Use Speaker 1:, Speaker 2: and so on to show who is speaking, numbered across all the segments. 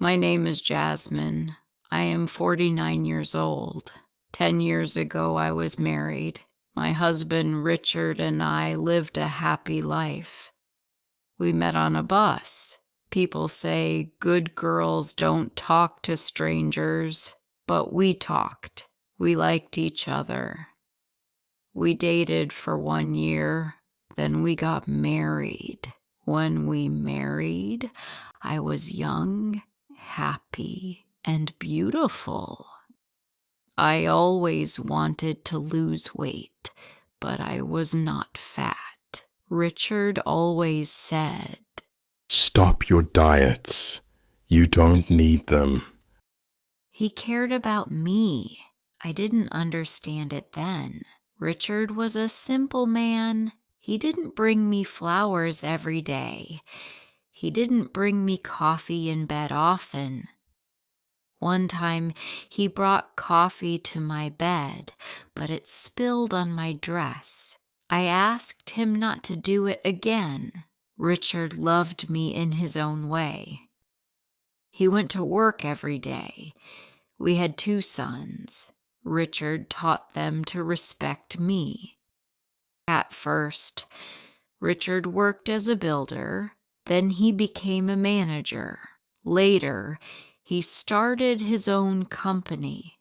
Speaker 1: My name is Jasmine. I am 49 years old. 10 years ago, I was married. My husband, Richard, and I lived a happy life. We met on a bus. People say good girls don't talk to strangers, but we talked. We liked each other. We dated for 1 year, then we got married. When we married, I was young, happy, and beautiful. I always wanted to lose weight, but I was not fat. Richard always said,
Speaker 2: "Stop your diets. You don't need them."
Speaker 1: he cared about me. I didn't understand it then. Richard was a simple man. He didn't bring me flowers every day. He didn't bring me coffee in bed often. One time, he brought coffee to my bed, but it spilled on my dress. I asked him not to do it again. Richard loved me in his own way. He went to work every day. We had 2 sons. Richard taught them to respect me. At first, Richard worked as a builder, then he became a manager. Later, he started his own company.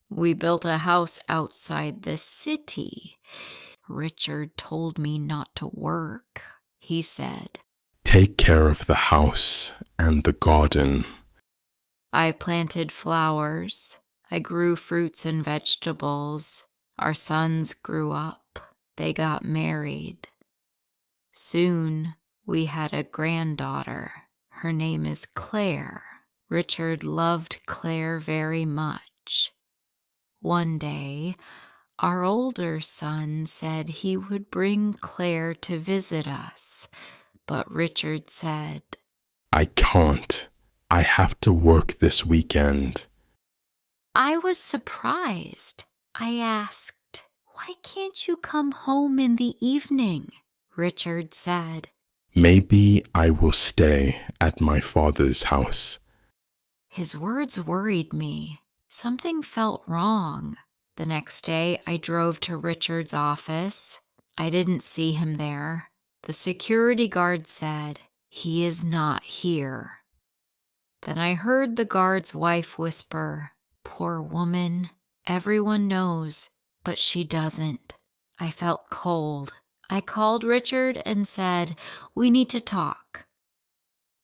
Speaker 1: We built a house outside the city. Richard told me not to work. He said,
Speaker 2: "Take care of the house and the garden."
Speaker 1: I planted flowers. I grew fruits and vegetables. Our sons grew up. They got married. Soon, we had a granddaughter. Her name is Claire. Richard loved Claire very much. One day, our older son said he would bring Claire to visit us, but Richard said,
Speaker 2: "I can't. I have to work this weekend."
Speaker 1: I was surprised. I asked, "Why can't you come home in the evening?" Richard said,
Speaker 2: "Maybe I will stay at my father's house."
Speaker 1: His words worried me. Something felt wrong. The next day, I drove to Richard's office. I didn't see him there. The security guard said, "He is not here." Then I heard the guard's wife whisper, "Poor woman. Everyone knows, but she doesn't." I felt cold. I called Richard and said, "We need to talk."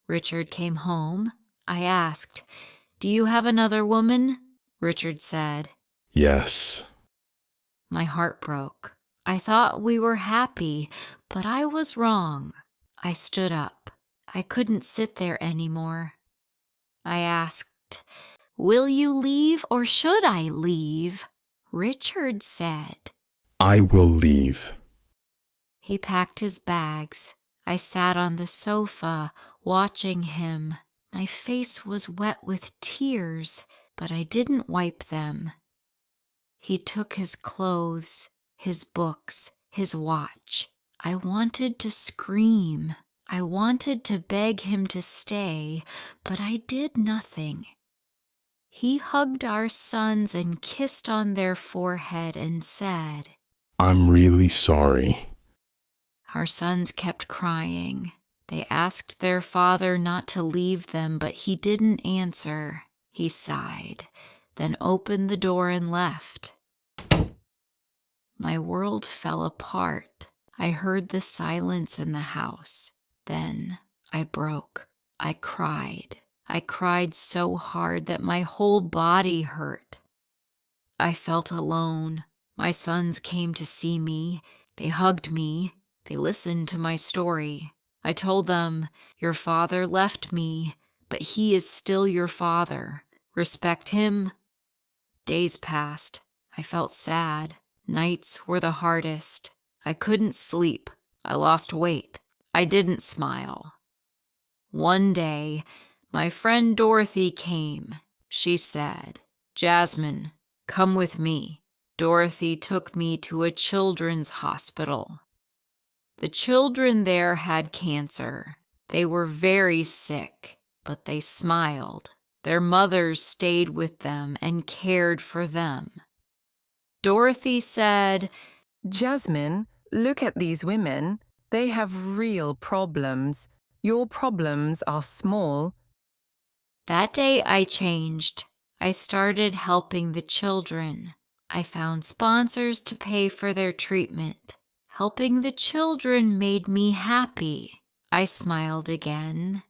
Speaker 1: Richard came home. I asked, "Do you have another woman?" Richard said,
Speaker 2: "Yes."
Speaker 1: My heart broke. I thought we were happy, but I was wrong. I stood up. I couldn't sit there anymore. I asked, "Will you leave or should I leave?" Richard said,
Speaker 2: "I will leave."
Speaker 1: He packed his bags. I sat on the sofa, watching him. My face was wet with tears, but I didn't wipe them. He took his clothes, his books, his watch. I wanted to scream. I wanted to beg him to stay, but I did nothing. He hugged our sons and kissed on their forehead and said,
Speaker 2: "I'm really sorry."
Speaker 1: Our sons kept crying. They asked their father not to leave them, but he didn't answer. He sighed, then opened the door and left. My world fell apart. I heard the silence in the house. Then I broke. I cried. I cried so hard that my whole body hurt. I felt alone. My sons came to see me. They hugged me. They listened to my story. I told them, "Your father left me, but he is still your father. Respect him." Days passed. I felt sad. Nights were the hardest. I couldn't sleep. I lost weight. I didn't smile. One day, my friend Dorothy came. She said, "Jasmine, come with me." Dorothy took me to a children's hospital. The children there had cancer. They were very sick. but they smiled. Their mothers stayed with them and cared for them. Dorothy said,
Speaker 3: Jasmine, look at these women. They have real problems. Your problems are small.
Speaker 1: That day I changed. I started helping the children. I found sponsors to pay for their treatment. Helping the children made me happy. I smiled again.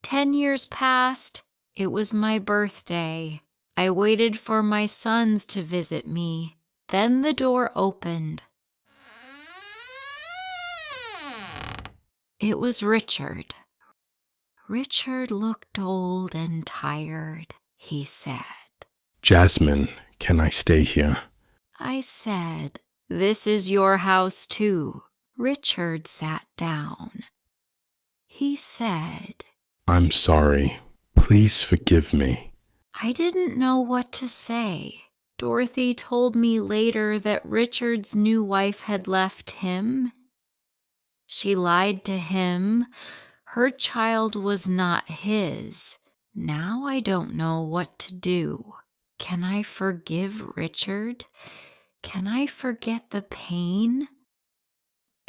Speaker 1: 10 years passed. It was my birthday. I waited for my sons to visit me. Then the door opened. It was Richard. Richard looked old and tired. He said,
Speaker 2: Jasmine, can I stay here?
Speaker 1: I said, this is your house too. Richard sat down. He said,
Speaker 2: I'm sorry. Please forgive me.
Speaker 1: I didn't know what to say. Dorothy told me later that Richard's new wife had left him. She lied to him. Her child was not his. Now I don't know what to do. Can I forgive Richard? Can I forget the pain?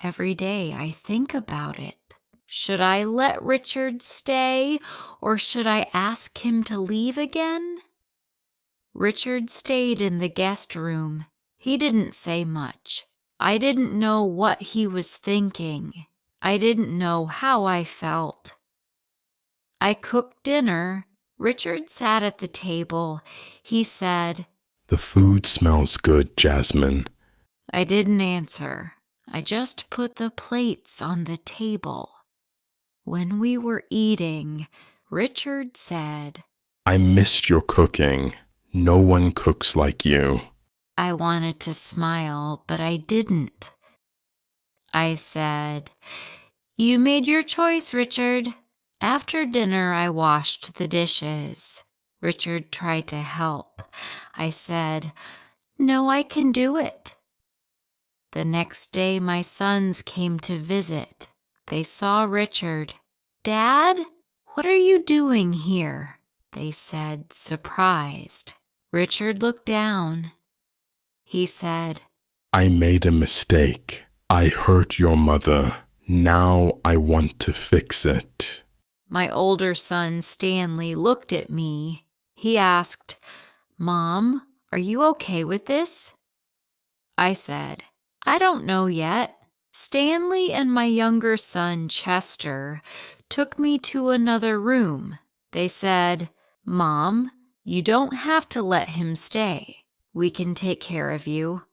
Speaker 1: Every day I think about it. Should I let Richard stay, or should I ask him to leave again? Richard stayed in the guest room. He didn't say much. I didn't know what he was thinking. I didn't know how I felt. I cooked dinner. Richard sat at the table. He said,
Speaker 2: The food smells good, Jasmine.
Speaker 1: I didn't answer. I just put the plates on the table. When we were eating, Richard said,
Speaker 2: I missed your cooking. No one cooks like you.
Speaker 1: I wanted to smile, but I didn't. I said, You made your choice, Richard. After dinner, I washed the dishes. Richard tried to help. I said, No, I can do it. The next day, my sons came to visit. They saw Richard. Dad, what are you doing here? They said, surprised. Richard looked down. He said,
Speaker 2: I made a mistake. I hurt your mother. Now I want to fix it.
Speaker 1: My older son, Stanley, looked at me. He asked, Mom, are you okay with this? I said, I don't know yet. Stanley and my younger son, Chester, took me to another room. They said, Mom, you don't have to let him stay. We can take care of you.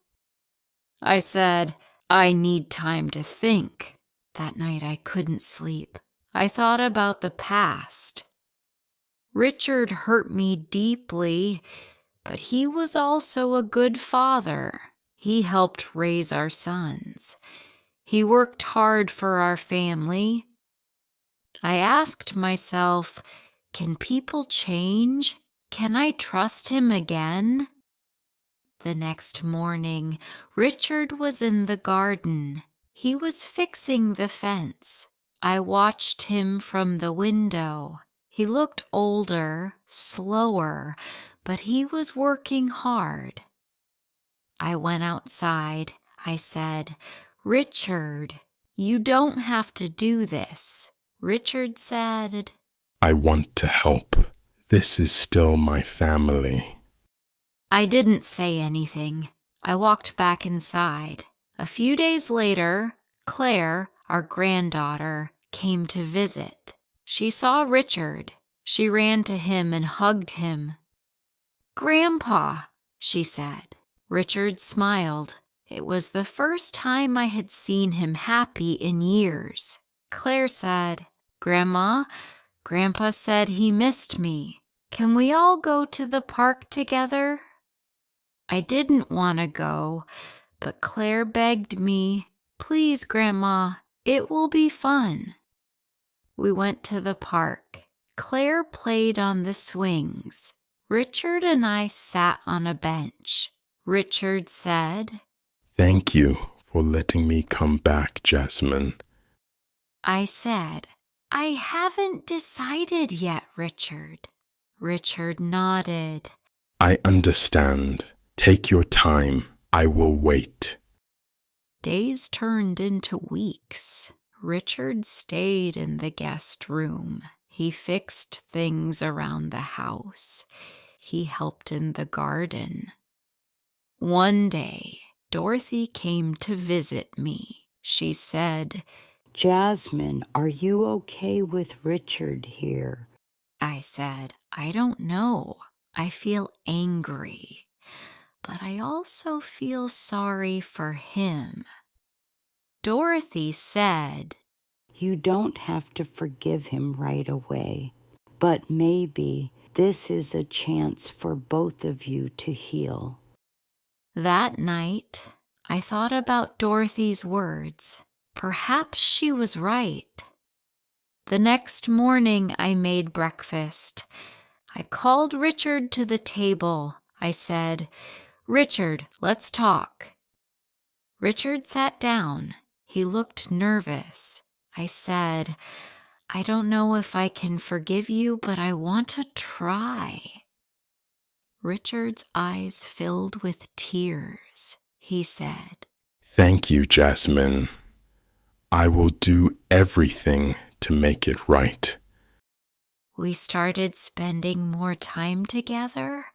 Speaker 1: I said, I need time to think. That night I couldn't sleep. I thought about the past. Richard hurt me deeply, but he was also a good father. He helped raise our sons. He worked hard for our family. I asked myself, can people change? Can I trust him again? The next morning, Richard was in the garden. He was fixing the fence. I watched him from the window. He looked older, slower, but he was working hard. I went outside. I said, Richard, you don't have to do this. Richard said,
Speaker 2: I want to help. This is still my family.
Speaker 1: I didn't say anything. I walked back inside. A few days later, Claire, our granddaughter, came to visit. She saw Richard. She ran to him and hugged him. Grandpa, she said. Richard smiled. It was the first time I had seen him happy in years. Claire said, Grandma, Grandpa said he missed me. Can we all go to the park together? I didn't want to go, but Claire begged me, Please, Grandma, it will be fun. We went to the park. Claire played on the swings. Richard and I sat on a bench. Richard said,
Speaker 2: Thank you for letting me come back, Jasmine.
Speaker 1: I said, I haven't decided yet, Richard. Richard nodded.
Speaker 2: I understand. Take your time. I will wait.
Speaker 1: Days turned into weeks. Richard stayed in the guest room. He fixed things around the house. He helped in the garden. One day, Dorothy came to visit me. She said,
Speaker 4: Jasmine, are you okay with Richard here?
Speaker 1: I said, I don't know. I feel angry, but I also feel sorry for him. Dorothy said,
Speaker 4: You don't have to forgive him right away, but maybe this is a chance for both of you to heal.
Speaker 1: That night, I thought about Dorothy's words. Perhaps she was right. The next morning, I made breakfast. I called Richard to the table. I said, Richard, let's talk. Richard sat down. He looked nervous. I said, I don't know if I can forgive you, but I want to try. Richard's eyes filled with tears. He said,
Speaker 2: Thank you, Jasmine. I will do everything to make it right.
Speaker 1: We started spending more time together.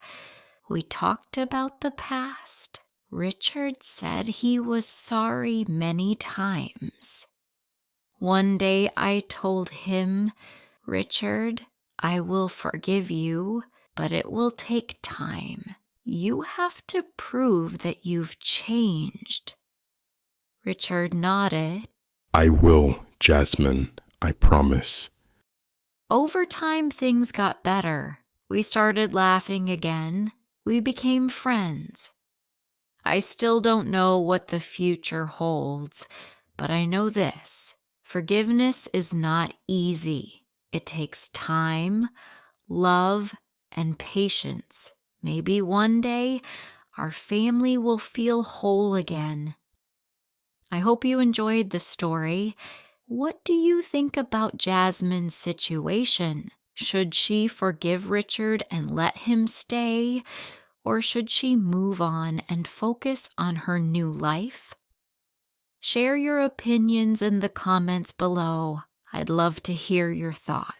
Speaker 1: We talked about the past. Richard said he was sorry many times. One day I told him, Richard, I will forgive you, but it will take time. You have to prove that you've changed. Richard nodded.
Speaker 2: I will, Jasmine. I promise.
Speaker 1: Over time, things got better. We started laughing again. We became friends. I still don't know what the future holds, but I know this. Forgiveness is not easy. It takes time, love, and patience. Maybe one day our family will feel whole again. I hope you enjoyed the story. What do you think about Jasmine's situation? Should she forgive Richard and let him stay? Or should she move on and focus on her new life? Share your opinions in the comments below. I'd love to hear your thoughts.